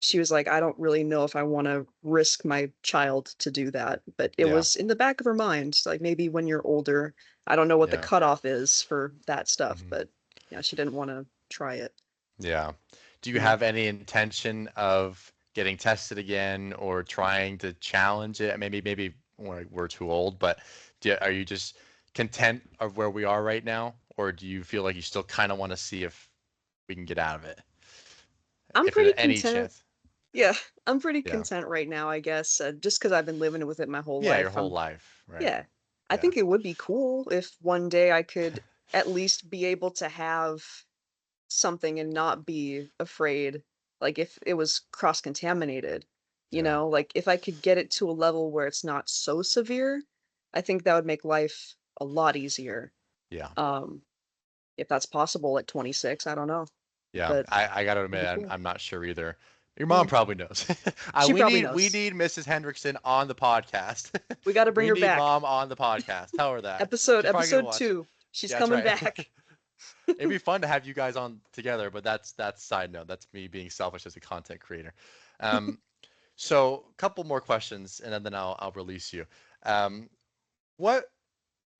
Speaker 2: she was like, I don't really know if I want to risk my child to do that. But it
Speaker 1: Yeah.
Speaker 2: was in the back of her mind, like maybe when you're older, I don't know what the
Speaker 1: Yeah.
Speaker 2: cutoff is for that stuff,
Speaker 1: Hmm.
Speaker 2: but yeah, she didn't want to try it.
Speaker 1: Yeah. Do you
Speaker 2: Yeah.
Speaker 1: have any intention of getting tested again or trying to challenge it? Maybe we're too old, but are you just content of where we are right now, or do you feel like you still kind of want to see if we can get out of it,
Speaker 2: I'm
Speaker 1: if there's
Speaker 2: pretty
Speaker 1: any
Speaker 2: content.
Speaker 1: chance?
Speaker 2: Yeah, I'm pretty
Speaker 1: Yeah.
Speaker 2: content right now, I guess. Just because I've been living with it my whole
Speaker 1: Yeah, your
Speaker 2: life.
Speaker 1: whole life, right?
Speaker 2: Yeah. I
Speaker 1: Yeah.
Speaker 2: think it would be cool if one day I could at least be able to have something and not be afraid. Like if it was cross-contaminated,
Speaker 1: Yeah.
Speaker 2: like if I could get it to a level where it's not so severe, I think that would make life a lot easier.
Speaker 1: Yeah.
Speaker 2: Um, if that's possible at 26, I don't know,
Speaker 1: Yeah,
Speaker 2: but
Speaker 1: I gotta
Speaker 2: it'd
Speaker 1: admit,
Speaker 2: be cool.
Speaker 1: I'm not sure either. Your mom
Speaker 2: Mm.
Speaker 1: probably knows.
Speaker 2: She probably
Speaker 1: We
Speaker 2: knows.
Speaker 1: need Mrs. Hendrickson on the podcast.
Speaker 2: We got to bring
Speaker 1: We
Speaker 2: her
Speaker 1: need
Speaker 2: back.
Speaker 1: mom on the podcast. Tell her that.
Speaker 2: Episode
Speaker 1: She's probably gonna
Speaker 2: episode
Speaker 1: watch.
Speaker 2: 2. She's
Speaker 1: Yeah, that's
Speaker 2: coming
Speaker 1: right.
Speaker 2: back.
Speaker 1: It'd be fun to have you guys on together, but that's side note. That's me being selfish as a content creator. Um, so a couple more questions, and then I'll release you. Um, what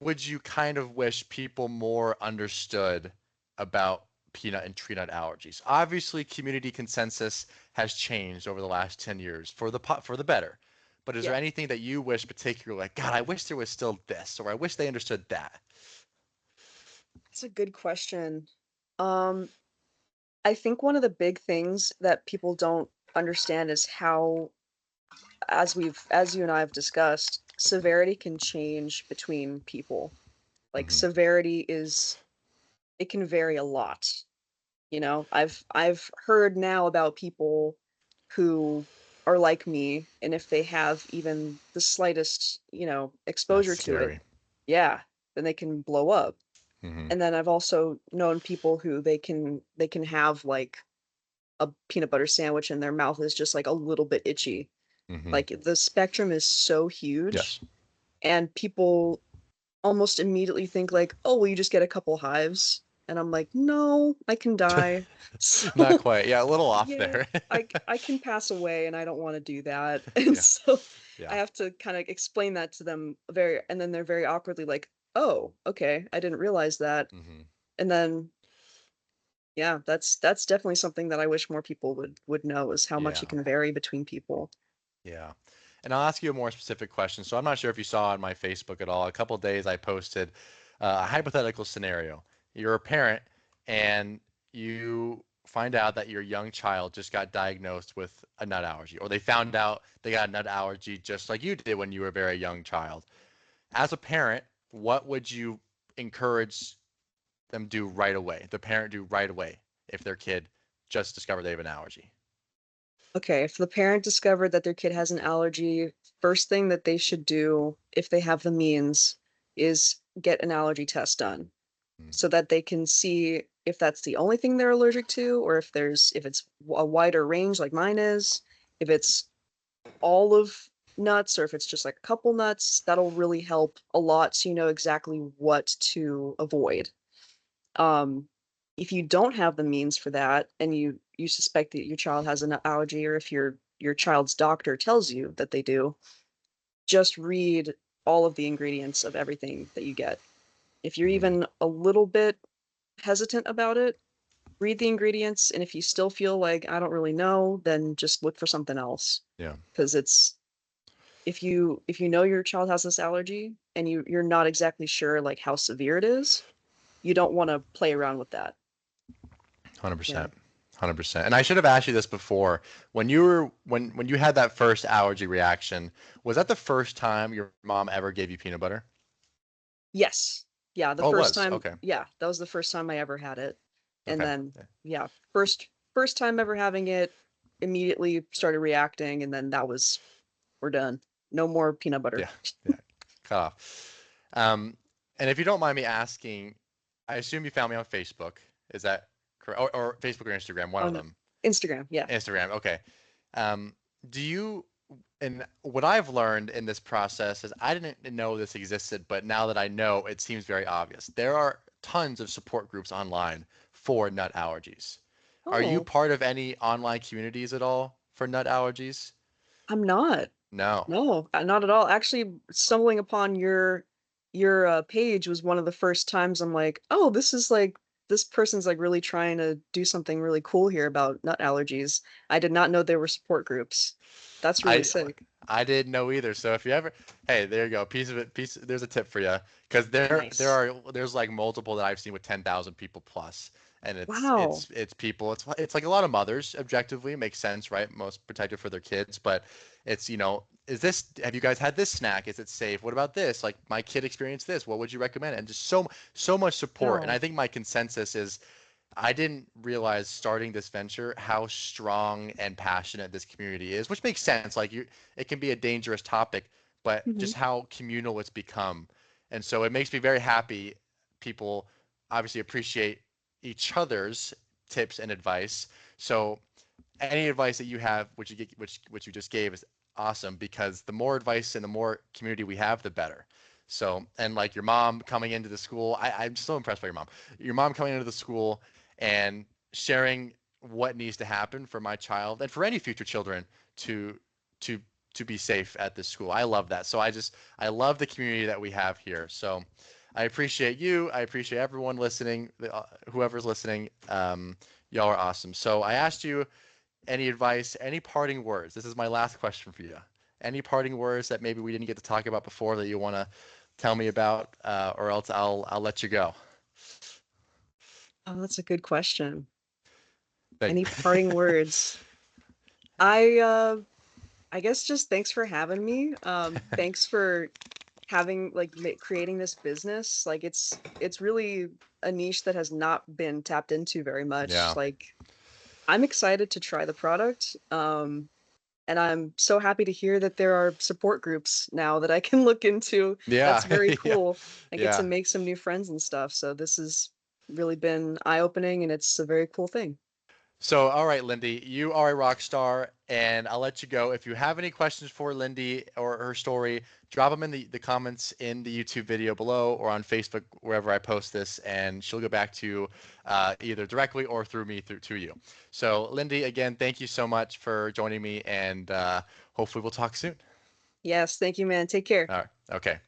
Speaker 1: would you kind of wish people more understood about peanut and tree nut allergies? Obviously, community consensus has changed over the last 10 years for for the better. But is there
Speaker 2: Yeah,
Speaker 1: anything that you wish particularly like, God, I wish there was still this, or I wish they understood that?
Speaker 2: that's a good question. Um, I think one of the big things that people don't understand is how, as you and I have discussed, severity can change between people. Like
Speaker 1: Hmm.
Speaker 2: severity is it can vary a lot. I've heard now about people who are like me, and if they have even the slightest,
Speaker 1: That's
Speaker 2: exposure to it,
Speaker 1: scary.
Speaker 2: yeah, then they can blow up.
Speaker 1: Hmm.
Speaker 2: And then I've also known people who they can have like a peanut butter sandwich and their mouth is just like a little bit itchy.
Speaker 1: Hmm.
Speaker 2: Like the spectrum is so huge,
Speaker 1: Yes.
Speaker 2: and people almost immediately think like, "Oh, well, you just get a couple hives." And I'm like, "No, I can die."
Speaker 1: Not
Speaker 2: So,
Speaker 1: quite. Yeah, a little off
Speaker 2: yeah,
Speaker 1: there.
Speaker 2: I can pass away and I don't want to do that. And
Speaker 1: Yeah.
Speaker 2: so I
Speaker 1: Yeah.
Speaker 2: have to kind of explain that to them and then they're very awkwardly like, "Oh, okay, I didn't realize that."
Speaker 1: Hmm.
Speaker 2: And then yeah, that's definitely something that I wish more people would know is how much
Speaker 1: Yeah.
Speaker 2: it can vary between people.
Speaker 1: Yeah. And I'll ask you a more specific question. So I'm not sure if you saw on my Facebook at all. A couple of days I posted a hypothetical scenario. You're a parent and you find out that your young child just got diagnosed with a nut allergy, or they found out they got a nut allergy just like you did when you were a very young child. As a parent, what would you encourage them do right away? The parent do right away if their kid just discovered they have an allergy?
Speaker 2: Okay, if the parent discovered that their kid has an allergy, first thing that they should do, if they have the means, is get an allergy test done
Speaker 1: Mm.
Speaker 2: so that they can see if that's the only thing they're allergic to, or if it's a wider range like mine is, if it's all of nuts, or if it's just like a couple nuts. That'll really help a lot so you know exactly what to avoid. Um, if you don't have the means for that and you suspect that your child has an allergy, or if your child's doctor tells you that they do, just read all of the ingredients of everything that you get. If you're
Speaker 1: Hmm.
Speaker 2: even a little bit hesitant about it, read the ingredients, and if you still feel like I don't really know, then just look for something else.
Speaker 1: Yeah.
Speaker 2: Because it's if you know your child has this allergy and you're not exactly sure like how severe it is, you don't want to play around with that. Yeah.
Speaker 1: 100%. 100%. And I should have asked you this before. When you were when you had that first allergy reaction, was that the first time your mom ever gave you peanut butter?
Speaker 2: Yes. Yeah, the
Speaker 1: Oh, it
Speaker 2: first
Speaker 1: was.
Speaker 2: time,
Speaker 1: Okay.
Speaker 2: yeah, that was the first time I ever had it. And
Speaker 1: Okay.
Speaker 2: then,
Speaker 1: Yeah.
Speaker 2: yeah, first time ever having it, immediately started reacting, and then that was we're done. No more peanut butter.
Speaker 1: Yeah. Yeah. cut off. Um, and if you don't mind me asking, I assume you found me on Facebook. Is that correct? Or Facebook or Instagram, one
Speaker 2: Oh
Speaker 1: of
Speaker 2: no,
Speaker 1: them.
Speaker 2: Instagram. Yeah.
Speaker 1: Instagram. Okay. Um, do you, and what I've learned in this process is I didn't know this existed, but now that I know, it seems very obvious. There are tons of support groups online for nut allergies. Are you
Speaker 2: Oh,
Speaker 1: part of any online communities at all for nut allergies?
Speaker 2: I'm not.
Speaker 1: No.
Speaker 2: No, not at all. Actually, stumbling upon your page was one of the first times I'm like, oh, this is like this person's like really trying to do something really cool here about nut allergies. I did not know there were support groups. That's really
Speaker 1: I
Speaker 2: sick.
Speaker 1: I didn't know either. So if you ever, hey, there you go. Piece of it. Piece. There's a tip for you because
Speaker 2: Nice.
Speaker 1: there's like multiple that I've seen with 10,000 people plus, and
Speaker 2: Wow.
Speaker 1: it's people. It's like a lot of mothers. Objectively, it makes sense, right? Most protective for their kids, but it's is this? Have you guys had this snack? Is it safe? What about this? Like my kid experienced this. What would you recommend? And just so much support. And
Speaker 2: Wow.
Speaker 1: I think my consensus is I didn't realize starting this venture how strong and passionate this community is, which makes sense. Like it can be a dangerous topic, but
Speaker 2: Hmm.
Speaker 1: just how communal it's become. And so it makes me very happy. People obviously appreciate each other's tips and advice. So any advice that you have, which you just gave, is awesome because the more advice and the more community we have, the better. So, and like your mom coming into the school, I'm so impressed by your mom. Your mom coming into the school and sharing what needs to happen for my child and for any future children to to to be safe at this school. I love that. So I love the community that we have here. So I appreciate you. I appreciate everyone listening, whoever's listening. Y'all are awesome. So I asked you any advice, any parting words. This is my last question for you. Any parting words that maybe we didn't get to talk about before that you want to tell me about, or else I'll let you go.
Speaker 2: Oh, that's a good question.
Speaker 1: Thank
Speaker 2: Any parting words? I I guess just thanks for having me. Thanks for having like creating this business. Like it's really a niche that has not been tapped into very much.
Speaker 1: Yeah.
Speaker 2: Like I'm excited to try the product. And I'm so happy to hear that there are support groups now that I can look into.
Speaker 1: Yeah.
Speaker 2: That's very
Speaker 1: Yeah.
Speaker 2: cool. I get to
Speaker 1: Yeah.
Speaker 2: make some new friends and stuff. So this has really been eye-opening and it's a very cool thing.
Speaker 1: So, all right, Lindy, you are a rock star, and I'll let you go. If you have any questions for Lindy or her story, drop them in the comments in the YouTube video below or on Facebook, wherever I post this, and she'll go back to you either directly or through me through to you. So, Lindy, again, thank you so much for joining me, and hopefully we'll talk soon.
Speaker 2: Yes, thank you, man. Take care.
Speaker 1: All right. Okay.